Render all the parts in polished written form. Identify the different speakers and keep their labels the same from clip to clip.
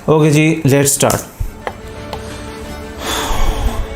Speaker 1: Okay ji, let's start.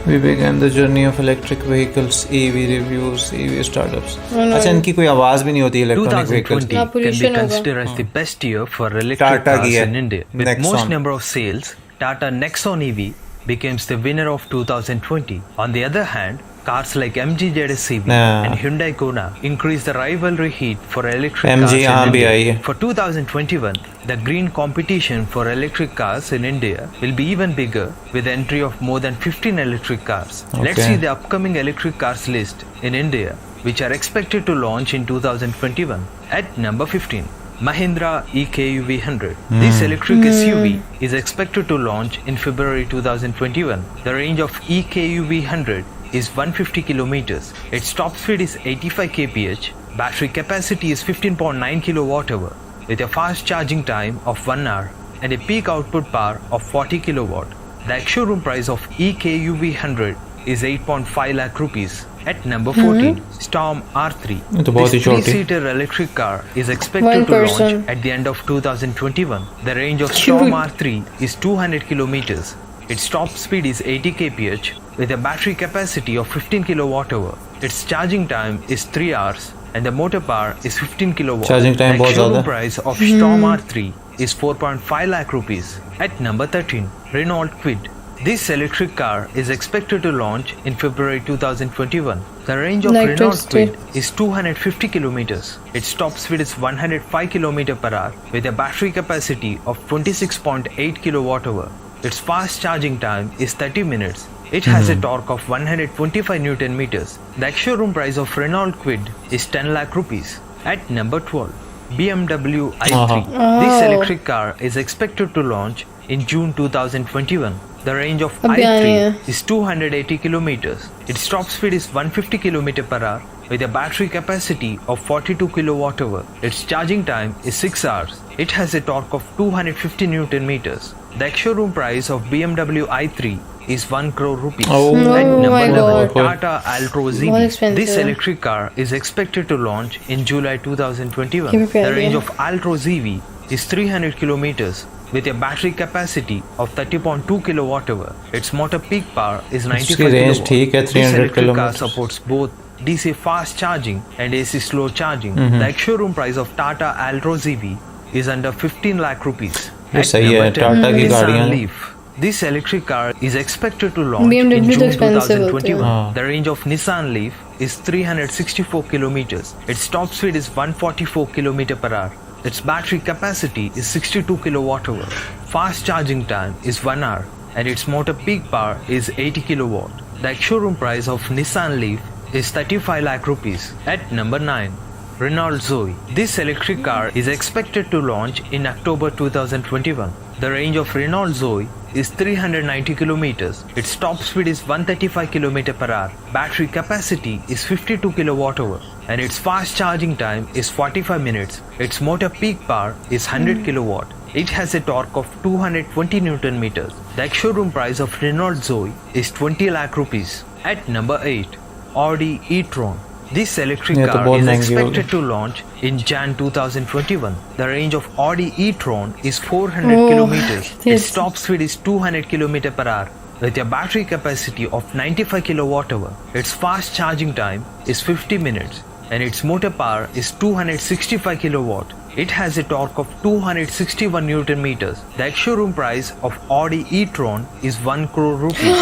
Speaker 1: We began the journey of electric vehicles, EV reviews, EV startups. अच्छा इनकी कोई आवाज भी नहीं होती electronic vehicles
Speaker 2: 2020 can be
Speaker 3: pollution होगा।
Speaker 2: considered as the best year for electric
Speaker 1: Tata की
Speaker 2: cars
Speaker 1: है,
Speaker 2: in India. With
Speaker 1: Nexon.
Speaker 2: most number of sales, Tata Nexon EV becomes the winner of 2020. On the other hand, cars like MG ZS EV and Hyundai Kona increase the rivalry heat for electric
Speaker 1: MG
Speaker 2: cars
Speaker 1: यहाँ
Speaker 2: in
Speaker 1: भी आई
Speaker 2: India.
Speaker 1: है।
Speaker 2: For 2021, the green competition for electric cars in India will be even bigger with the entry of more than 15 electric cars. Let's
Speaker 1: Okay.
Speaker 2: see the upcoming electric cars list in India, which are expected to launch in 2021. At number 15, Mahindra EKUV 100. This electric SUV is expected to launch in February 2021. The range of EKUV 100 is 150 kilometers. Its top speed is 85 kph. Battery capacity is 15.9 kWh with a fast charging time of 1 hour and a peak output power of 40 kilowatt. The ex-showroom price of EKUV 100 is 8.5 lakh rupees. At number 14, Storm R3.
Speaker 1: ये तो बहुत ही
Speaker 2: This
Speaker 1: छोटी।
Speaker 2: three-seater electric car is expected
Speaker 3: One
Speaker 2: to
Speaker 3: person.
Speaker 2: launch at the end of 2021. The range of Storm R3 is 200 kilometers. Its top speed is 80 kph with a battery capacity of 15 kWh. Its charging time is 3 hours and the motor power is 15 kilowatt.
Speaker 1: Charging time
Speaker 2: The
Speaker 1: बहुत
Speaker 2: showroom
Speaker 1: ज़्यादा।
Speaker 2: price of Storm R3 is 4.5 lakh rupees. At number 13, Renault Kwid. This electric car is expected to launch in February 2021. The range of
Speaker 3: Like
Speaker 2: Renault
Speaker 3: twisted.
Speaker 2: Kwid is 250 kilometers. Its top speed is 105 km per hour with a battery capacity of 26.8 kWh. Its fast charging time is 30 minutes. It has a torque of 125 Newton meters. The ex-showroom price of Renault Kwid is 10 lakh rupees. At number 12, BMW i3. This electric car is expected to launch in June 2021. The range of
Speaker 3: अभी आनी है।
Speaker 2: i3 is 280 kilometers. Its top speed is 150 km per hour with a battery capacity of 42 kWh. Its charging time is 6 hours. It has a torque of 250 Newton meters. The ex-showroom price of BMW i3 is 1 crore rupees.
Speaker 1: Oh.
Speaker 2: At
Speaker 3: Oh
Speaker 2: number
Speaker 3: my
Speaker 2: 11,
Speaker 3: God.
Speaker 2: Tata Altroz
Speaker 3: बहुत
Speaker 2: EV.
Speaker 3: expensive
Speaker 2: This
Speaker 3: है।
Speaker 2: electric car is expected to launch in July 2021.
Speaker 3: ये भी
Speaker 2: The
Speaker 3: प्यारी
Speaker 2: range
Speaker 3: है।
Speaker 2: of Altroz EV is 300 kilometers with a battery capacity of 30.2 kWh. Its motor peak power is 95
Speaker 1: इसकी range
Speaker 2: kilowatt.
Speaker 1: ठीक है,
Speaker 2: This
Speaker 1: 300
Speaker 2: electric car
Speaker 1: kilometers.
Speaker 2: supports both DC fast charging and AC slow charging. The ex-showroom price of Tata Altroz EV is under 15 lakh rupees.
Speaker 1: ये
Speaker 2: At
Speaker 1: सही है,
Speaker 2: number 10,
Speaker 1: Tata की
Speaker 2: Nissan
Speaker 1: गाड़ियाँ हैं।
Speaker 2: Leaf. This electric car is expected to launch
Speaker 3: BMW
Speaker 2: in
Speaker 3: तो
Speaker 2: June
Speaker 3: expensive होते हैं।
Speaker 2: 2021.
Speaker 1: हाँ।
Speaker 2: The range of Nissan Leaf is 364 kilometers. Its top speed is 144 km per hour. Its battery capacity is 62 kWh. Fast charging time is 1 hour and its motor peak power is 80 kilowatt. The showroom price of Nissan Leaf is 35 lakh rupees. At number 9, Renault Zoe. This electric car is expected to launch in October 2021. The range of Renault Zoe is 390 kilometers. Its top speed is 135 km per hour. Battery capacity is 52 kWh and its fast charging time is 45 minutes. Its motor peak power is 100 kilowatt. It has a torque of 220 Newton meters. The ex-showroom price of Renault Zoe is 20 lakh rupees. At number 8, Audi e-tron. This electric
Speaker 1: ये तो
Speaker 2: car
Speaker 1: बहुत
Speaker 2: is
Speaker 1: महंगी होगी।
Speaker 2: expected to launch in Jan 2021. The range of Audi e-tron is 400
Speaker 3: Oh,
Speaker 2: kilometers. Its
Speaker 3: yes.
Speaker 2: top speed is 200 km per hour with a battery capacity of 95 kWh. Its fast charging time is 50 minutes and its motor power is 265 kilowatt. It has a torque of 261 Newton meters. The ex-showroom price of Audi e-tron is 1 crore rupees.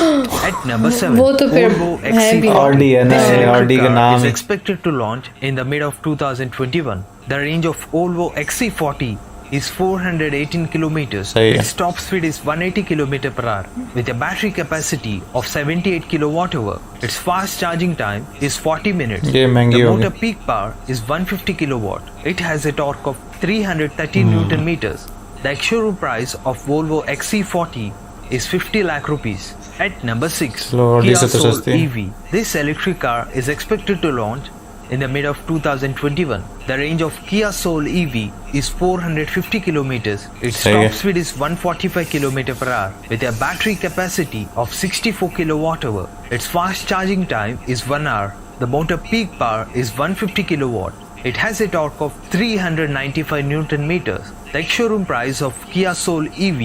Speaker 2: At number 7,
Speaker 3: वो तो फिर
Speaker 2: Volvo
Speaker 3: है भी।
Speaker 2: XC40.
Speaker 1: Audi है ना,
Speaker 2: This electric
Speaker 1: Audi का
Speaker 2: car
Speaker 1: नाम
Speaker 2: is
Speaker 1: he.
Speaker 2: expected to launch in the mid of 2021. The range of Volvo XC40 is 418 kilometers.
Speaker 1: सही है।
Speaker 2: Its top speed is 180 km per hour with a battery capacity of 78 kWh. Its fast charging time is 40 minutes.
Speaker 1: ये महंगी
Speaker 2: The
Speaker 1: होगी।
Speaker 2: motor peak power is 150 kilowatt. It has a torque of 330 Newton meters. The ex-showroom price of Volvo XC40 is 50 lakh rupees. At number 6,
Speaker 1: चलो, Audi
Speaker 2: Kia
Speaker 1: से तो
Speaker 2: Soul
Speaker 1: सस्ती है।
Speaker 2: EV. This electric car is expected to launch in the mid of 2021. The range of Kia Soul EV is 450 kilometers. Its
Speaker 1: सही है।
Speaker 2: top speed is 145 km per hour with a battery capacity of 64 kWh. Its fast charging time is 1 hour. The motor peak power is 150 kilowatt. It has a torque of 395 Newton meters. The showroom price of Kia Soul EV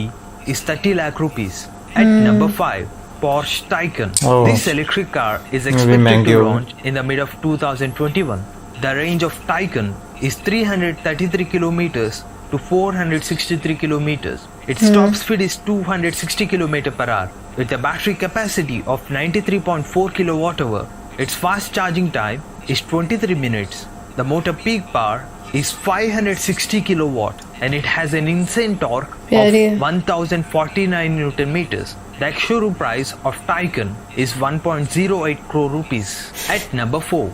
Speaker 2: is 30 lakh rupees. At number 5, Porsche Taycan.
Speaker 1: Oh.
Speaker 2: This electric car is
Speaker 1: Maybe
Speaker 2: expected
Speaker 1: महंगी
Speaker 2: to
Speaker 1: होगी.
Speaker 2: launch in the mid of 2021. The range of Taycan is 333 kilometers to 463 kilometers. Its top speed is 260 km per hour with a battery capacity of 93.4 kilowatt hour. Its fast charging time is 23 minutes. The motor peak power is 560 kilowatt and it has an insane torque
Speaker 3: प्यारी है.
Speaker 2: of 1049 Newton meters. The showroom price of Taycan is 1.08 crore rupees. At number 4,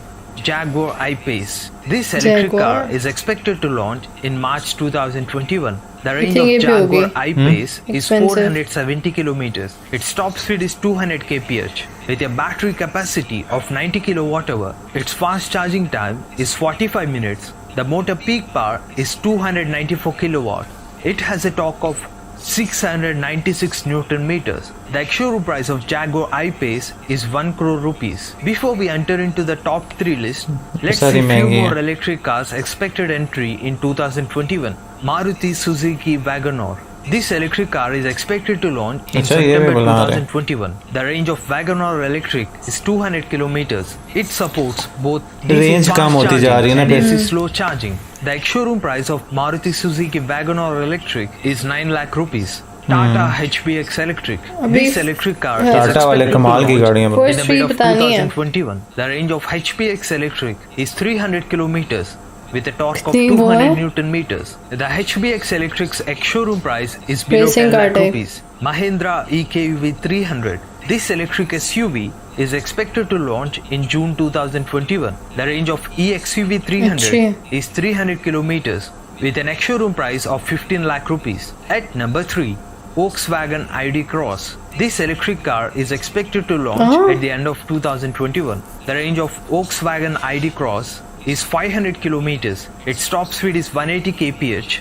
Speaker 2: Jaguar I-Pace. This electric
Speaker 3: Jaguar.
Speaker 2: car is expected to launch in March 2021. The range
Speaker 3: think
Speaker 2: of
Speaker 3: ये भी
Speaker 2: Jaguar
Speaker 3: होगी.
Speaker 2: I-Pace is
Speaker 3: Expensive.
Speaker 2: 470 kilometers. Its top speed is 200 kph with a battery capacity of 90 kilowatt hour. Its fast charging time is 45 minutes. The motor peak power is 294 kilowatt. It has a torque of 696 Newton meters. The showroom price of Jaguar I-Pace is 1 crore rupees. Before we enter into the top 3 list, let's
Speaker 1: सारी
Speaker 2: see few
Speaker 1: महंगी
Speaker 2: more
Speaker 1: हैं.
Speaker 2: electric cars expected entry in 2021. Maruti Suzuki Wagon-R. This electric car is expected to launch in
Speaker 1: अच्छा, ये भी
Speaker 2: September
Speaker 1: बुला रहे हैं.
Speaker 2: 2021. The range of Wagon-R electric is 200 kilometers. It supports both
Speaker 1: Range
Speaker 2: DC
Speaker 1: come
Speaker 2: fast
Speaker 1: होती जा रही है ना
Speaker 2: charging and
Speaker 1: फिर.
Speaker 2: AC slow charging. The showroom price of Maruti Suzuki Wagon-R electric is 9 lakh rupees. Tata HPX Electric.
Speaker 3: अभी
Speaker 2: This electric car is
Speaker 1: Tata वाले
Speaker 2: expected to
Speaker 1: कमाल की
Speaker 2: launch
Speaker 1: गाड़ियां
Speaker 3: First
Speaker 2: in the
Speaker 3: three
Speaker 2: mid of
Speaker 3: बतानी है.
Speaker 2: 2021. The range of HPX Electric is 300 kilometers with a torque of
Speaker 3: कितनी वो
Speaker 2: 200
Speaker 3: है?
Speaker 2: Newton meters. The HPX Electric's ex-showroom price is below
Speaker 3: Racing
Speaker 2: 10
Speaker 3: car
Speaker 2: lakh
Speaker 3: type.
Speaker 2: rupees. Mahindra EKUV 300. This electric SUV is expected to launch in June 2021. The range of EXUV 300
Speaker 3: अच्छी.
Speaker 2: is 300 kilometers with an ex-showroom price of 15 lakh rupees. At number 3, Volkswagen ID Cross. This electric car is expected to launch at the end of 2021. The range of Volkswagen ID Cross is 500 kilometers. Its top speed is 180 kph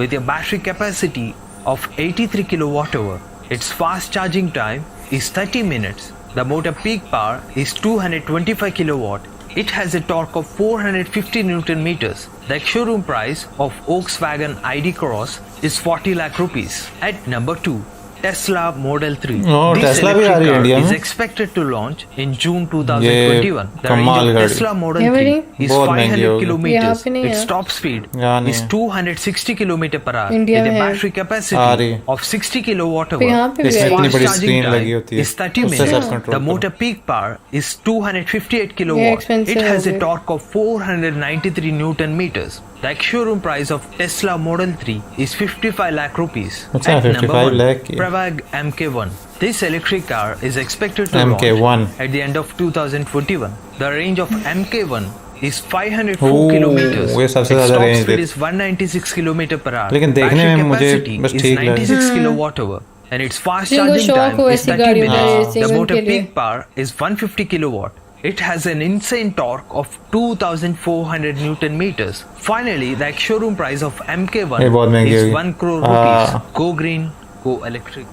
Speaker 2: with a battery capacity of 83 kilowatt hour. Its fast charging time is 30 minutes. The motor peak power is 225 kilowatt. It has a torque of 450 Newton meters. The showroom price of Volkswagen ID Cross is 40 lakh rupees. At number 2, Tesla Model 3.
Speaker 1: Oh,
Speaker 2: This
Speaker 1: Tesla भी आ
Speaker 2: electric
Speaker 1: रही है
Speaker 2: car
Speaker 1: India
Speaker 2: is
Speaker 1: में.
Speaker 2: expected to launch in June 2021. The range
Speaker 1: कमाल
Speaker 2: of
Speaker 1: गाड़ी.
Speaker 2: Tesla Model
Speaker 3: ये
Speaker 2: 3
Speaker 3: वाली
Speaker 2: is
Speaker 1: बहुत महंगी
Speaker 2: 500
Speaker 1: होगी.
Speaker 2: kilometers.
Speaker 3: यहाँ पे नहीं
Speaker 2: Its
Speaker 3: है.
Speaker 2: top speed
Speaker 1: यहाँ नहीं
Speaker 2: is
Speaker 1: है.
Speaker 2: 260 km per hour
Speaker 3: India
Speaker 2: with a
Speaker 3: में है.
Speaker 2: battery
Speaker 1: आ
Speaker 2: capacity
Speaker 1: रही.
Speaker 2: of 60 kilowatt hour.
Speaker 3: पे यहाँ पे भी
Speaker 2: Its
Speaker 3: है.
Speaker 1: इसमें इतनी
Speaker 2: fast
Speaker 1: बड़ी
Speaker 2: charging
Speaker 1: स्क्रीन
Speaker 2: time
Speaker 1: लगी होती है.
Speaker 2: is 30
Speaker 1: उससे
Speaker 2: minutes.
Speaker 1: सब control
Speaker 2: The motor peak power is 258 kilowatt.
Speaker 3: expensive
Speaker 2: It has a
Speaker 3: होगी.
Speaker 2: torque of 493 Newton meters. The showroom price of Tesla Model 3 is 55 lakh rupees.
Speaker 1: अच्छा,
Speaker 2: At number
Speaker 1: 55
Speaker 2: 1,
Speaker 1: lakh की.
Speaker 2: Pravag MK1. This electric car is expected to
Speaker 1: MK1.
Speaker 2: launch at the end of 2021. The range of MK1 is 504
Speaker 1: oh,
Speaker 2: kilometers.
Speaker 1: ये सबसे
Speaker 2: Its
Speaker 1: ज़्यादा
Speaker 2: top
Speaker 1: range
Speaker 2: speed
Speaker 1: they-
Speaker 2: is 196 km per hour.
Speaker 1: लेकिन देखने
Speaker 2: Battery
Speaker 1: में मुझे
Speaker 2: capacity
Speaker 1: बस
Speaker 2: is
Speaker 1: ठीक लगे.
Speaker 2: 96 kilowatt hour. And its fast
Speaker 3: जिनको
Speaker 2: charging
Speaker 3: शौक
Speaker 2: time
Speaker 3: हो
Speaker 2: is
Speaker 3: ऐसी
Speaker 2: 30
Speaker 3: गाड़ियों का
Speaker 2: minutes.
Speaker 3: racing
Speaker 2: The motor
Speaker 3: उनके लिए.
Speaker 2: peak power is 150 kilowatt. It has an insane torque of 2,400 Newton meters. Finally, the showroom price of MK1
Speaker 1: ये बहुत महंगी
Speaker 2: is
Speaker 1: होगी.
Speaker 2: 1 crore
Speaker 1: हाँ.
Speaker 2: rupees. Go green, go electric.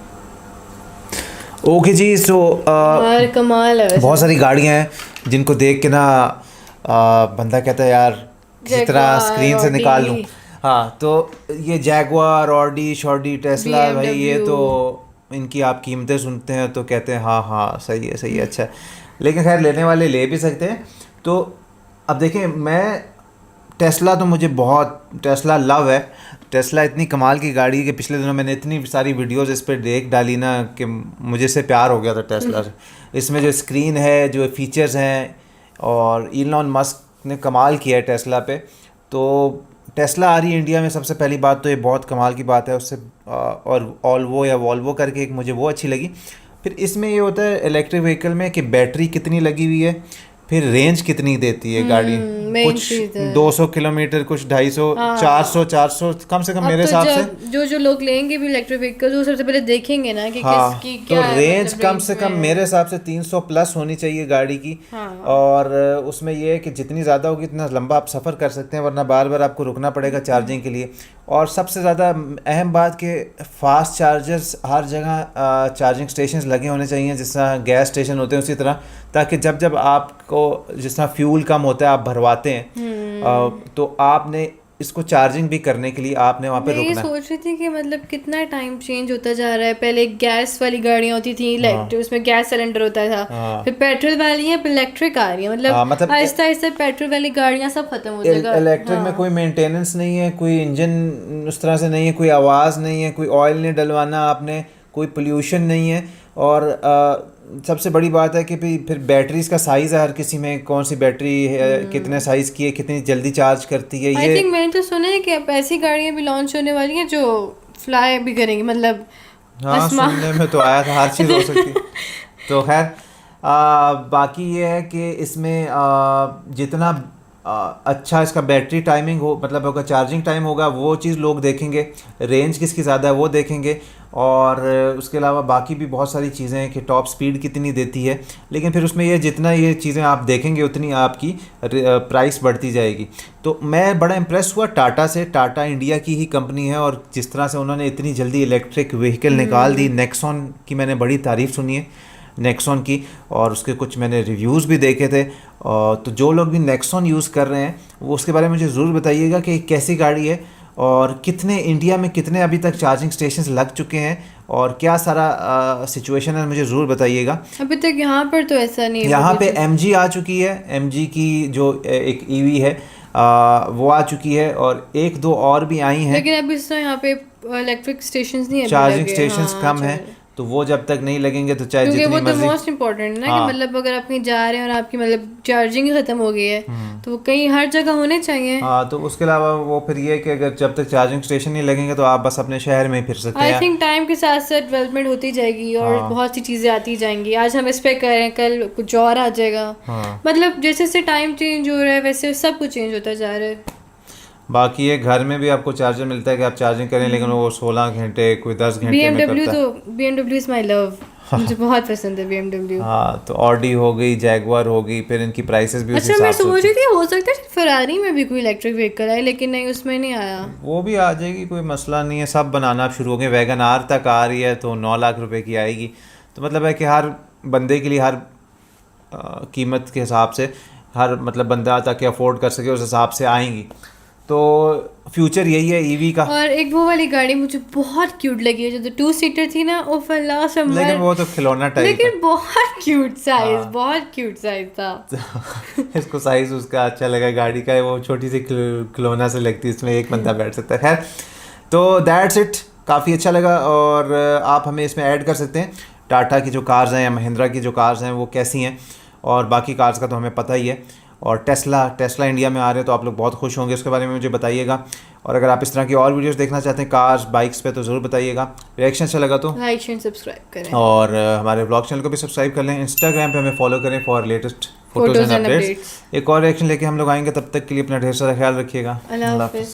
Speaker 1: Okay जी. सो
Speaker 3: यार कमाल है वैसे.
Speaker 1: बहुत सारी गाड़ियां हैं जिनको देख के ना बंदा कहता है यार किसी तरह
Speaker 3: Jaguar,
Speaker 1: स्क्रीन से
Speaker 3: Audi.
Speaker 1: निकाल लूँ. हाँ, तो ये जैगवार, ऑडी, शॉडी, टेस्ला, भाई ये
Speaker 3: BMW.
Speaker 1: तो इनकी आप कीमतें सुनते हैं तो कहते हैं हाँ हाँ सही है अच्छा है. लेकिन खैर लेने वाले ले भी सकते हैं. तो अब देखें, मैं टेस्ला तो मुझे बहुत टेस्ला लव है. टेस्ला इतनी कमाल की गाड़ी है कि पिछले दिनों मैंने इतनी सारी वीडियोस इस पर देख डाली ना कि मुझे इससे प्यार हो गया था टेस्ला से. इसमें जो स्क्रीन है, जो फीचर्स हैं, और इलॉन मस्क ने कमाल किया है टेस्ला पे. तो टेस्ला आ रही है इंडिया में, सबसे पहली बात तो ये बहुत कमाल की बात है. उससे और ऑल्वो या वॉल्वो करके एक मुझे वो अच्छी लगी. फिर इसमें ये होता है इलेक्ट्रिक व्हीकल में कि बैटरी कितनी लगी हुई है, फिर रेंज कितनी देती है गाड़ी.
Speaker 3: main
Speaker 1: कुछ
Speaker 3: चीज़ है.
Speaker 1: 200 किलोमीटर, कुछ 250, 400 कम से कम
Speaker 3: अब
Speaker 1: मेरे
Speaker 3: तो
Speaker 1: हिसाब से.
Speaker 3: जो लोग लेंगे भी इलेक्ट्रिक व्हीकल वो सबसे पहले देखेंगे ना कि
Speaker 1: हाँ,
Speaker 3: किसकी
Speaker 1: तो
Speaker 3: क्या है,
Speaker 1: रेंज
Speaker 3: मतलब
Speaker 1: कम से
Speaker 3: range
Speaker 1: कम
Speaker 3: में.
Speaker 1: मेरे हिसाब से 300 प्लस होनी चाहिए गाड़ी की.
Speaker 3: हाँ.
Speaker 1: और उसमें ये है कि जितनी ज़्यादा होगी इतना लंबा आप सफ़र कर सकते हैं, वरना बार बार आपको रुकना पड़ेगा चार्जिंग के लिए. और सबसे ज़्यादा अहम बात कि फ़ास्ट चार्जर्स हर जगह चार्जिंग स्टेशंस लगे होने चाहिए, जिस तरह गैस स्टेशन होते हैं उसी तरह, ताकि जब जब आपको जिस तरह फ्यूल कम होता है आप भरवाते हैं तो आपने इसको चार्जिंग भी करने के लिए आपने वहाँ पे
Speaker 3: मैं ये
Speaker 1: रुकना है।
Speaker 3: सोच रही थी कि मतलब कितना टाइम चेंज होता जा रहा है। पहले गैस वाली गाड़ियाँ होती थी, इलेक्ट्रिक, उसमें गैस सिलेंडर होता था, फिर पेट्रोल वाली है, फिर इलेक्ट्रिक आ रही है। मतलब आहिस्ता आहिस्ता पेट्रोल वाली गाड़ियाँ सब खत्म हो जाएगा।
Speaker 1: इलेक्ट्रिक में कोई मेंटेनेंस नहीं है, कोई इंजन उस तरह से नहीं है, कोई आवाज़ नहीं है, कोई ऑयल नहीं डलवाना आपने, कोई पोल्यूशन नहीं है। और सबसे बड़ी बात है कि फिर बैटरीज का साइज़ है हर किसी में, कौन सी बैटरी है, कितने साइज़ की है, कितनी जल्दी चार्ज करती है।
Speaker 3: आई थिंक मैंने तो सुना है कि अब ऐसी गाड़ियाँ भी लॉन्च होने वाली हैं जो फ्लाई भी करेंगी, मतलब
Speaker 1: हाँ सुनने में तो आया था, हर चीज़ हो सकती है। तो खैर बाकी ये है कि इसमें जितना अच्छा इसका बैटरी टाइमिंग हो, मतलब होगा चार्जिंग टाइम होगा, वो चीज़ लोग देखेंगे, रेंज किसकी ज़्यादा है वो देखेंगे, और उसके अलावा बाकी भी बहुत सारी चीज़ें हैं कि टॉप स्पीड कितनी देती है। लेकिन फिर उसमें ये जितना ये चीज़ें आप देखेंगे उतनी आपकी प्राइस बढ़ती जाएगी। तो मैं बड़ा इम्प्रेस हुआ टाटा से। टाटा इंडिया की ही कंपनी है और जिस तरह से उन्होंने इतनी जल्दी इलेक्ट्रिक व्हीकल निकाल दी। नेक्सॉन की मैंने बड़ी तारीफ़ सुनी है, नेक्सॉन की, और उसके कुछ मैंने रिव्यूज़ भी देखे थे। तो जो लोग भी नेक्सॉन यूज़ कर रहे हैं वो उसके बारे में मुझे ज़रूर बताइएगा कि कैसी गाड़ी है और कितने इंडिया में कितने अभी तक चार्जिंग स्टेशंस लग चुके हैं और क्या सारा सिचुएशन है, मुझे ज़रूर बताइएगा।
Speaker 3: अभी तक यहाँ पर तो ऐसा नहीं है।
Speaker 1: यहाँ पे MG आ चुकी है, MG की जो एक EV है वो आ चुकी है और एक दो और भी आई हैं,
Speaker 3: लेकिन अभी इस यहाँ पे इलेक्ट्रिक स्टेशंस नहीं है,
Speaker 1: चार्जिंग स्टेशंस कम है। तो वो जब तक नहीं लगेंगे तो चाहे
Speaker 3: क्योंकि
Speaker 1: जितनी
Speaker 3: वो तो
Speaker 1: मर्जी,
Speaker 3: मोस्ट इम्पोर्टेंट है ना, कि मतलब अगर आप कहीं जा रहे हैं और आपकी मतलब चार्जिंग ही खत्म हो गई है तो वो कहीं हर जगह होने चाहिए।
Speaker 1: हाँ तो उसके अलावा वो फिर ये है कि अगर जब तक चार्जिंग स्टेशन नहीं लगेंगे तो आप बस अपने शहर में ही फिर सकते
Speaker 3: आई
Speaker 1: हैं।
Speaker 3: थिंक टाइम के साथ साथ डेवलपमेंट होती जाएगी और बहुत सी चीज़ें आती जाएंगी। आज हम इस पे कर रहे हैं, कल कुछ और आ जाएगा। मतलब जैसे जैसे टाइम चेंज हो रहा है वैसे सब कुछ चेंज होता जा रहा है।
Speaker 1: बाकी ये घर में भी आपको चार्जर मिलता है कि आप चार्जिंग करें, लेकिन वो 16 घंटे कोई 10 घंटे में
Speaker 3: BMW
Speaker 1: करता है।
Speaker 3: तो BMW इज़ माई लव, मुझे बहुत पसंद है BMW।
Speaker 1: हाँ तो ऑडी हो गई, जैगवार हो गई, फिर इनकी प्राइसेस भी उस
Speaker 3: अच्छा मैं
Speaker 1: हिसाब से
Speaker 3: सोच
Speaker 1: होती
Speaker 3: रही थी हो सकता है फरारी में भी कोई इलेक्ट्रिक व्हीकल आए, लेकिन नहीं उसमें नहीं आया।
Speaker 1: वो भी आ जाएगी, कोई मसला नहीं है। सब बनाना अब शुरू हो गए, वैगन आर तक आ रही है तो 9 लाख रुपए की आएगी। तो मतलब है कि हर बंदे के लिए हर कीमत के हिसाब से हर मतलब बंदा ताकि अफोर्ड कर सके उस हिसाब से आएंगी। तो फ्यूचर यही है EV का।
Speaker 3: और एक वो वाली गाड़ी मुझे बहुत क्यूट लगी है जो 2 सीटर थी ना, ओ फल्ला से
Speaker 1: लेकिन वो तो खिलौना टाइप
Speaker 3: लेकिन बहुत क्यूट साइज, बहुत क्यूट साइज था।
Speaker 1: इसको साइज उसका अच्छा लगा गाड़ी का, वो छोटी सी खिलौना से लगती है, इसमें एक बंदा बैठ सकता है। खैर तो दैट्स इट, काफ़ी अच्छा लगा। और आप हमें इसमें ऐड कर सकते हैं टाटा की जो कार्स हैं या महिंद्रा की जो कार्स हैं वो कैसी हैं, और बाकी कार्स का तो हमें पता ही है। और टेस्ला इंडिया में आ रहे हैं तो आप लोग बहुत खुश होंगे, उसके बारे में मुझे बताइएगा। और अगर आप इस तरह की और वीडियोस देखना चाहते हैं कार्स बाइक्स पे तो ज़रूर बताइएगा। रिएक्शन अच्छा लगा तो
Speaker 3: लाइक शेयर सब्सक्राइब करें
Speaker 1: और हमारे ब्लॉग चैनल को भी सब्सक्राइब कर लें। इंस्टाग्राम पे हमें फॉलो करें for latest photos and updates. एक और रिएक्शन लेके हम लोग आएंगे, तब तक के लिए अपना ढेर सारा ख्याल रखिएगा।
Speaker 3: अल्लाह हाफिज़।